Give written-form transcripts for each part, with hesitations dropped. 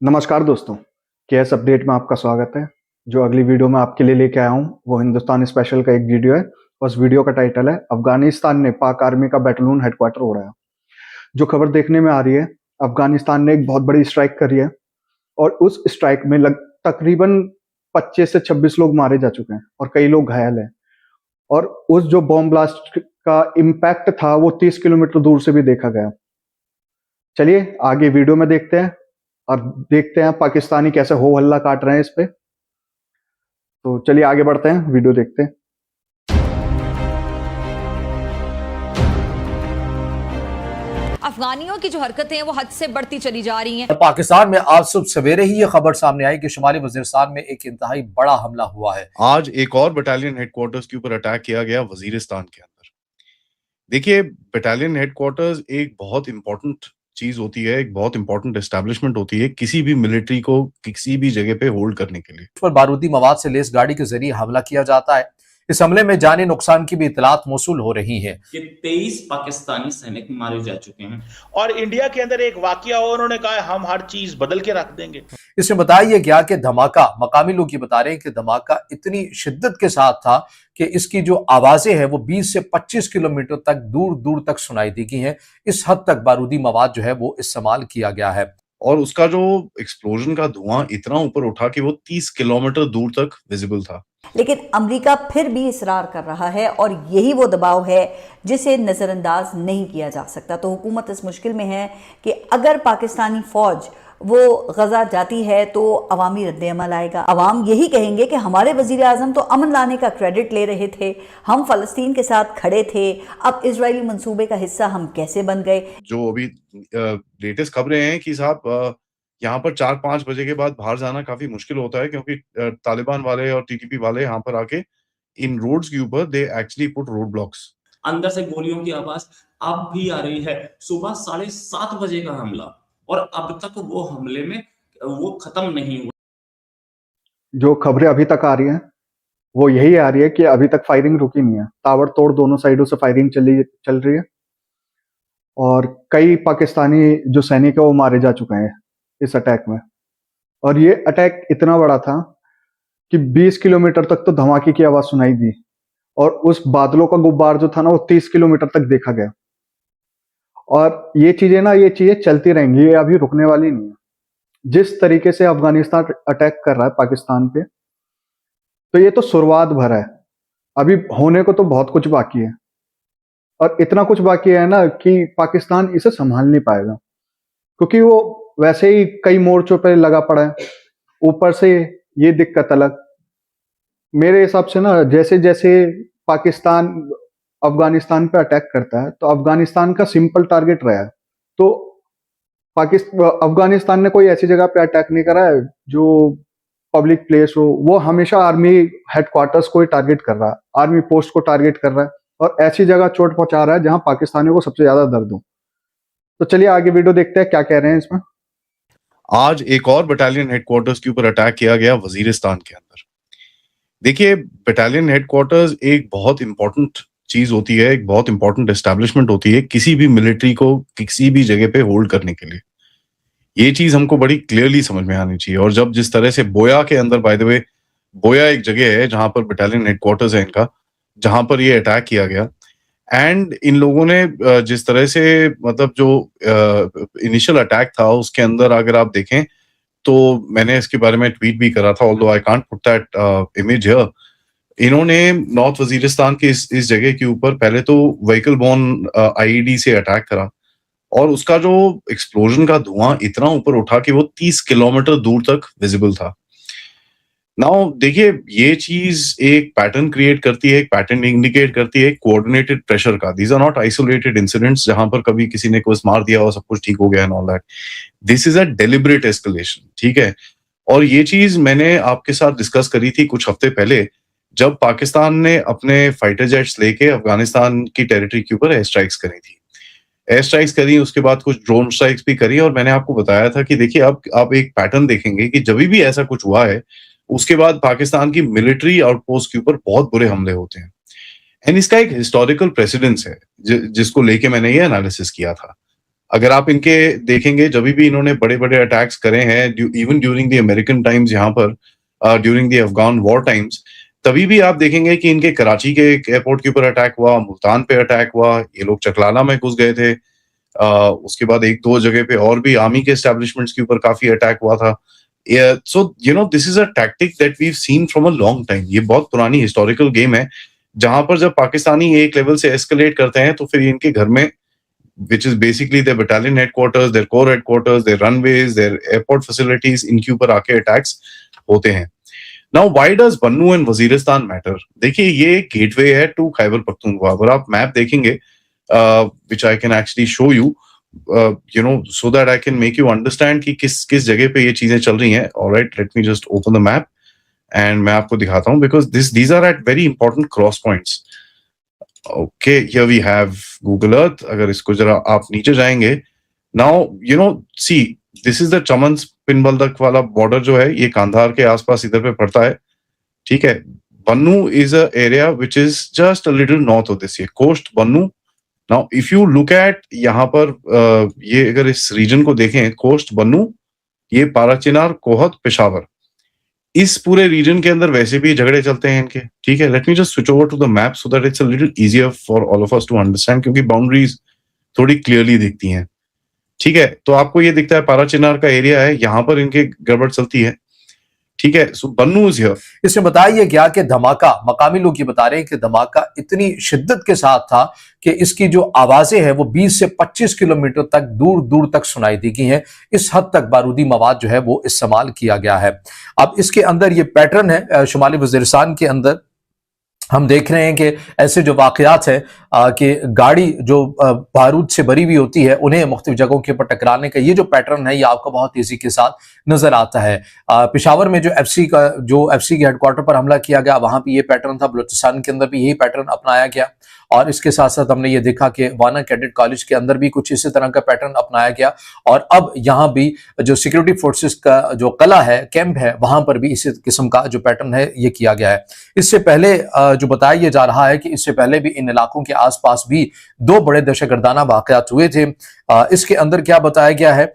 नमस्कार दोस्तों, KS update में आपका स्वागत है। जो अगली वीडियो में आपके लिए लेके आया हूँ वो हिंदुस्तान स्पेशल का एक वीडियो है। उस वीडियो का टाइटल है अफगानिस्तान ने पाक आर्मी का बैटलून हेडक्वार्टर उड़ाया। जो खबर देखने में आ रही है, अफगानिस्तान ने एक बहुत बड़ी स्ट्राइक करी है और उस स्ट्राइक में तकरीबन 25 से 26 लोग मारे जा चुके हैं और कई लोग घायल हैं। और उस जो बॉम्ब ब्लास्ट का इम्पैक्ट था वो 30 किलोमीटर दूर से भी देखा गया। चलिए आगे वीडियो में देखते हैं और देखते हैं पाकिस्तानी कैसे हो हल्ला काट रहे हैं इस पे। तो चलिए आगे बढ़ते हैं, वीडियो देखते हैं। अफगानियों की जो हरकतें हैं वो हद से बढ़ती चली जा रही हैं। पाकिस्तान में आज सुबह सवेरे ही ये खबर सामने आई कि शुमाली वजीरिस्तान में एक इंतहाई बड़ा हमला हुआ है। आज एक और बटालियन हेडक्वार्टर्स के ऊपर अटैक किया गया वजीरिस्तान के अंदर। देखिए, बटालियन हेडक्वार्टर्स एक बहुत इंपॉर्टेंट चीज होती है, एक बहुत इंपॉर्टेंट एस्टैब्लिशमेंट होती है किसी भी मिलिट्री को किसी भी जगह पे होल्ड करने के लिए। उस पर बारूदी मवाद से लेस गाड़ी के जरिए हमला किया जाता है। इस हमले में जानी नुकसान की भी इतलात मौसूल हो रही है कि 23 पाकिस्तानी सैनिक मारे जा चुके हैं और इंडिया के अंदर एक वाकया हो, उन्होंने कहा हम हर चीज बदल के रख देंगे। इसमें बताया गया कि धमाका, मकामी लोग ये बता रहे हैं कि धमाका इतनी शिद्दत के साथ था कि इसकी जो आवाजें हैं वो 20 से 25 किलोमीटर तक दूर दूर तक सुनाई देती हैं। इस हद तक बारूदी मवाद जो है वो इस्तेमाल किया गया है और उसका जो एक्सप्लोजन का धुआं इतना ऊपर उठा कि वो 30 किलोमीटर दूर तक विजिबल था। लेकिन अमेरिका फिर भी इसरार कर रहा है और यही वो दबाव है जिसे नज़रअंदाज नहीं किया जा सकता। तो हुकूमत इस मुश्किल में है कि अगर पाकिस्तानी फौज वो गजा जाती है तो अवामी रद्द-ए-अमल आएगा। अवाम यही कहेंगे कि हमारे वजीर आज़म तो अमन लाने का क्रेडिट ले रहे थे, हम फ़लस्तीन के साथ खड़े थे, अब इजरायली मंसूबे का हिस्सा हम कैसे बन गए। जो अभी लेटेस्ट खबरें हैं कि साहब यहाँ पर 4-5 बजे के बाद बाहर जाना काफी मुश्किल होता है क्योंकि तालिबान वाले और टीटीपी वाले यहाँ पर आके इन रोड्स के ऊपर they actually put road blocks. अंदर से गोलियों की आवाज अब भी आ रही है। सुबह 7:30 बजे का हमला और अब तक वो हमले में वो खत्म नहीं हुआ। जो खबरें अभी तक आ रही हैं वो यही आ रही है कि अभी तक फायरिंग रुकी नहीं है, ताबड़तोड़ दोनों साइडों से फायरिंग चल रही है और कई पाकिस्तानी जो सैनिक है वो मारे जा चुके हैं इस अटैक में। और ये अटैक इतना बड़ा था कि 20 किलोमीटर तक तो धमाके की आवाज सुनाई दी और उस बादलों का गुब्बार जो था ना वो 30 किलोमीटर तक देखा गया। और ये चीजें चलती रहेंगी, ये अभी रुकने वाली नहीं है। जिस तरीके से अफगानिस्तान अटैक कर रहा है पाकिस्तान पे, तो ये तो शुरुआत भर है, अभी होने को तो बहुत कुछ बाकी है और इतना कुछ बाकी है ना कि पाकिस्तान इसे संभाल नहीं पाएगा क्योंकि वो वैसे ही कई मोर्चों पे लगा पड़ा है, ऊपर से ये दिक्कत अलग। मेरे हिसाब से ना जैसे जैसे पाकिस्तान अफगानिस्तान पे अटैक करता है तो अफगानिस्तान का सिंपल टारगेट रहा है, तो अफगानिस्तान ने कोई ऐसी जगह पे अटैक नहीं करा है जो पब्लिक प्लेस हो, वो हमेशा आर्मी हेडक्वार्टर्स को ही टारगेट कर रहा है, आर्मी पोस्ट को टारगेट कर रहा है और ऐसी जगह चोट पहुंचा रहा है जहां पाकिस्तानियों को सबसे ज्यादा दर्द हो। तो चलिए आगे वीडियो देखते हैं क्या कह रहे हैं इसमें। आज एक और बटालियन हेडक्वार्टर्स के ऊपर अटैक किया गया वजीरिस्तान के अंदर। देखिए, बटालियन हेडक्वार्टर्स एक बहुत इंपॉर्टेंट चीज होती है, एक बहुत इंपॉर्टेंट एस्टैब्लिशमेंट होती है किसी भी मिलिट्री को किसी भी जगह पे होल्ड करने के लिए। ये चीज हमको बड़ी क्लियरली समझ में आनी चाहिए। और जब जिस तरह से बोया के अंदर, बाय द वे, बोया एक जगह है जहां पर बटालियन हेडक्वार्टर्स है इनका, जहां पर ये अटैक किया गया एंड इन लोगों ने जिस तरह से मतलब जो इनिशियल अटैक था उसके अंदर अगर आप देखें तो मैंने इसके बारे में ट्वीट भी करा था, although I can't put that image here. इन्होंने नॉर्थ वजीरिस्तान के इस जगह के ऊपर पहले तो व्हीकल बोर्न आईईडी से अटैक करा और उसका जो एक्सप्लोजन का धुआं इतना ऊपर उठा कि वो 30 किलोमीटर दूर तक विजिबल था। नाउ देखिए, ये चीज एक पैटर्न क्रिएट करती है, एक पैटर्न इंडिकेट करती है कोऑर्डिनेटेड प्रेशर का। These are not isolated incidents जहां पर कभी किसी ने कुछ मार दिया और सब कुछ ठीक हो गया and all that. This is a deliberate escalation, ठीक है। और ये चीज मैंने आपके साथ डिस्कस करी थी कुछ हफ्ते पहले जब पाकिस्तान ने अपने फाइटर जेट्स लेके अफगानिस्तान की टेरिटरी के ऊपर एयर स्ट्राइक्स करी थी। एयर स्ट्राइक्स करी, उसके बाद कुछ ड्रोन स्ट्राइक्स भी करी और मैंने आपको बताया था कि देखिए अब आप एक पैटर्न देखेंगे कि जब भी ऐसा कुछ हुआ है उसके बाद पाकिस्तान की मिलिट्री आउटपोस्ट के ऊपर बहुत बुरे हमले होते हैं एंड इसका एक हिस्टोरिकल प्रेसिडेंस है जिसको लेके मैंने ये एनालिसिस किया था। अगर आप इनके देखेंगे, जब भी इन्होंने बड़े बड़े अटैक्स करे हैं, even during the American times, यहाँ पर during the Afghan war times, तभी भी आप देखेंगे कि इनके कराची के एक एयरपोर्ट के ऊपर अटैक हुआ, मुल्तान पे अटैक हुआ, ये लोग चकलाला में घुस गए थे। उसके बाद एक दो जगह पे और भी आर्मी के एस्टेब्लिशमेंट्स के ऊपर काफी अटैक हुआ था। So this is a tactic that we have seen from a long time. ये बहुत पुरानी हिस्टोरिकल गेम है, जहां पर जब पाकिस्तानी एक लेवल से एस्केलेट करते हैं तो फिर इनके घर में, which is basically their battalion headquarters, their corps headquarters, their runways, their airport facilities, इनके ऊपर आके अटैक्स होते हैं। Now, why does Bannu and Waziristan matter? देखिए, ये गेटवे है टू खैबर पख्तूनख्वा। अगर आप मैप देखेंगे, which I can actually show you, so that I can make you understand कि किस जगह पे ये चीजें चल रही हैं। Alright, let me just open the map and मैं आपको दिखाता हूँ, because these are at very important cross points. Okay, here we have Google Earth. अगर इसको जरा आप नीचे जाएंगे, now see, this is the चमन पिनबलदक वाला बॉर्डर जो है, ये कांधार के आसपास इधर पे पड़ता है, ठीक है। Bannu is a area which is just a little north of this, ये coast Bannu. Now if you look at यहाँ पर, ये अगर इस रीजन को देखें, कोस्ट बन्नू, ये पाराचिनार, कोहत, पेशावर, इस पूरे रीजन के अंदर वैसे भी झगड़े चलते हैं इनके, ठीक है। Let me just switch over to the map so that it's a little easier for all of us to understand, क्योंकि बाउंड्रीज थोड़ी क्लियरली दिखती हैं, ठीक है। तो आपको ये दिखता है पाराचिनार का एरिया है, यहाँ पर इनके गड़बड़ चलती है, ठीक है। सो बन्नू इज हियर। इसमें बताया गया कि धमाका, मकामी लोग ये बता रहे हैं कि धमाका इतनी शिद्दत के साथ था कि इसकी जो आवाजें हैं वो 20 से 25 किलोमीटर तक दूर दूर तक सुनाई दी गई हैं। इस हद तक बारूदी मवाद जो है वो इस्तेमाल किया गया है। अब इसके अंदर ये पैटर्न है, शुमाली वजीरिस्तान के अंदर हम देख रहे हैं कि ऐसे जो वाकयात है कि गाड़ी जो बारूद से भरी हुई होती है, उन्हें मुख्तलिफ जगहों के ऊपर टकराने का ये जो पैटर्न है, ये आपको बहुत तेजी के साथ नजर आता है। पेशावर में जो एफसी के हेडक्वार्टर पर हमला किया गया, वहां भी ये पैटर्न था। बलूचिस्तान के अंदर भी यही पैटर्न अपनाया गया, और इसके साथ साथ हमने ये देखा कि वाना कैडेट कॉलेज के अंदर भी कुछ इसी तरह का पैटर्न अपनाया गया, और अब यहाँ भी जो सिक्योरिटी फोर्सेस का जो कला है, कैंप है, वहां पर भी इसी किस्म का जो पैटर्न है ये किया गया है। इससे पहले जो बताया जा रहा है कि इससे पहले भी इन इलाकों के आसपास भी 2 बड़े दहशतगर्दाना वाकयात हुए थे। इसके अंदर क्या बताया गया है,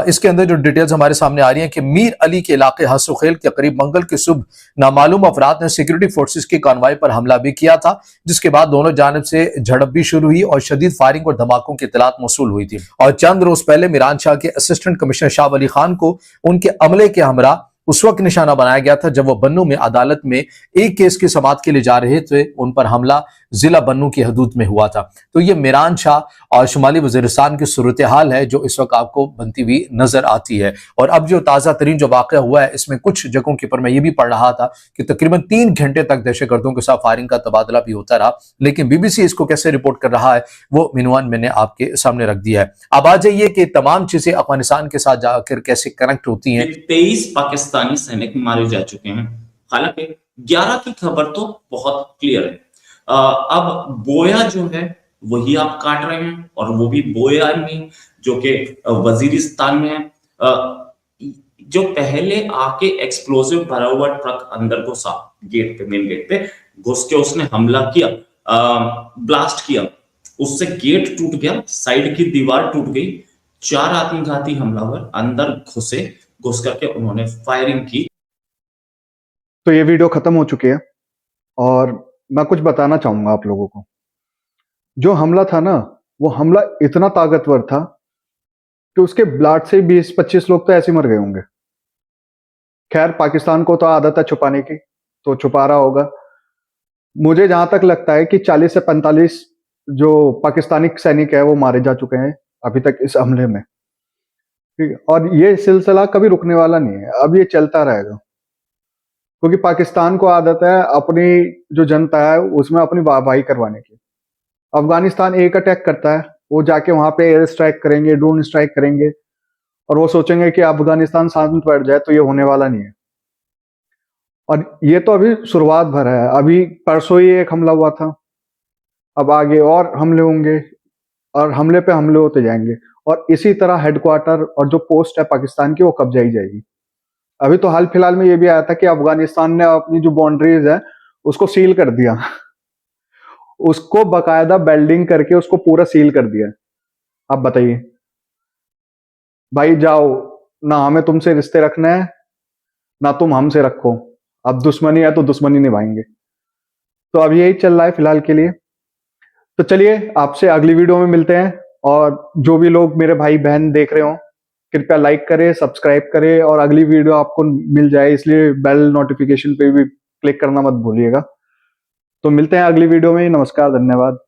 इसके अंदर जो डिटेल्स हमारे सामने आ रही हैं कि मीर अली के इलाके हसुखेल के करीब मंगल की सुबह नामालूम अफराद ने सिक्योरिटी फोर्सेस के कॉन्वॉय पर हमला भी किया था, जिसके बाद दोनों जानिब से झड़प भी शुरू हुई और शदीद फायरिंग और धमाकों की इत्तलात मौसूल हुई थी। और चंद रोज पहले मीरान शाह के असिस्टेंट कमिश्नर शाह अली खान को उनके अमले के हमरा उस वक्त निशाना बनाया गया था जब वो बन्नू में अदालत में एक केस की समाअत के लिए जा रहे थे। उन पर हमला जिला बन्नू की हदूद में हुआ था। तो ये मीरान शाह और शुमाली वजीरिस्तान की सूरत हाल है जो इस वक्त आपको बनती हुई नजर आती है। और अब जो ताज़ा तरीन जो वाक़या हुआ है, इसमें कुछ जगहों के ऊपर मैं ये भी पढ़ रहा था कि तकरीबन 3 घंटे तक दहशतगर्दों के साथ फायरिंग का तबादला भी होता रहा, लेकिन BBC इसको कैसे रिपोर्ट कर रहा है वो मिनवान मैंने आपके सामने रख दिया है। अब आ जाइए कि तमाम चीजें अफगानिस्तान के साथ जाकर कैसे कनेक्ट होती हैं। 23 पाकिस्तानी सैनिक मारे जा चुके हैं, हालांकि 11 की खबर तो बहुत क्लियर है। अब बोया जो है वही आप काट रहे हैं, और वो भी बोया में जो कि वजीरिस्तान में है। जो पहले आके एक्सप्लोसिव भरा हुआ ट्रक अंदर घुसा गेट पे, मेन गेट पे घुस के उसने हमला किया, ब्लास्ट किया, उससे गेट टूट गया, साइड की दीवार टूट गई, 4 आत्मघाती हमलावर अंदर घुस करके उन्होंने फायरिंग की। तो ये वीडियो खत्म हो चुकी है, और मैं कुछ बताना चाहूंगा आप लोगों को। जो हमला था ना, वो हमला इतना ताकतवर था कि उसके ब्लास्ट से 20-25 लोग तो ऐसे मर गए होंगे। खैर, पाकिस्तान को तो आदत है छुपाने की, तो छुपा रहा होगा। मुझे जहां तक लगता है कि 40 से 45 जो पाकिस्तानी सैनिक है वो मारे जा चुके हैं अभी तक इस हमले में, ठीक है। और ये सिलसिला कभी रुकने वाला नहीं है, अब ये चलता रहेगा, क्योंकि पाकिस्तान को आदत है अपनी जो जनता है उसमें अपनी वाहवाही करवाने की। अफगानिस्तान एक अटैक करता है, वो जाके वहां पे एयर स्ट्राइक करेंगे, ड्रोन स्ट्राइक करेंगे, और वो सोचेंगे कि अफगानिस्तान शांत बैठ जाए, तो ये होने वाला नहीं है। और ये तो अभी शुरुआत भर है, अभी परसों ही एक हमला हुआ था, अब आगे और हमले होंगे, और हमले पे हमले होते जाएंगे, और इसी तरह हेडक्वार्टर और जो पोस्ट है पाकिस्तान की वो कब्जाई जाएगी। अभी तो हाल फिलहाल में ये भी आया था कि अफगानिस्तान ने अपनी जो बाउंड्रीज है उसको सील कर दिया उसको बकायदा बेल्डिंग करके उसको पूरा सील कर दिया। अब बताइए, भाई जाओ, ना हमें तुमसे रिश्ते रखने हैं ना तुम हमसे रखो, अब दुश्मनी है तो दुश्मनी निभाएंगे। तो अब यही चल रहा है फिलहाल के लिए। तो चलिए आपसे अगली वीडियो में मिलते हैं, और जो भी लोग मेरे भाई बहन देख रहे हो कृपया लाइक करें, सब्सक्राइब करें, और अगली वीडियो आपको मिल जाए इसलिए बेल नोटिफिकेशन पे भी क्लिक करना मत भूलिएगा। तो मिलते हैं अगली वीडियो में। नमस्कार, धन्यवाद।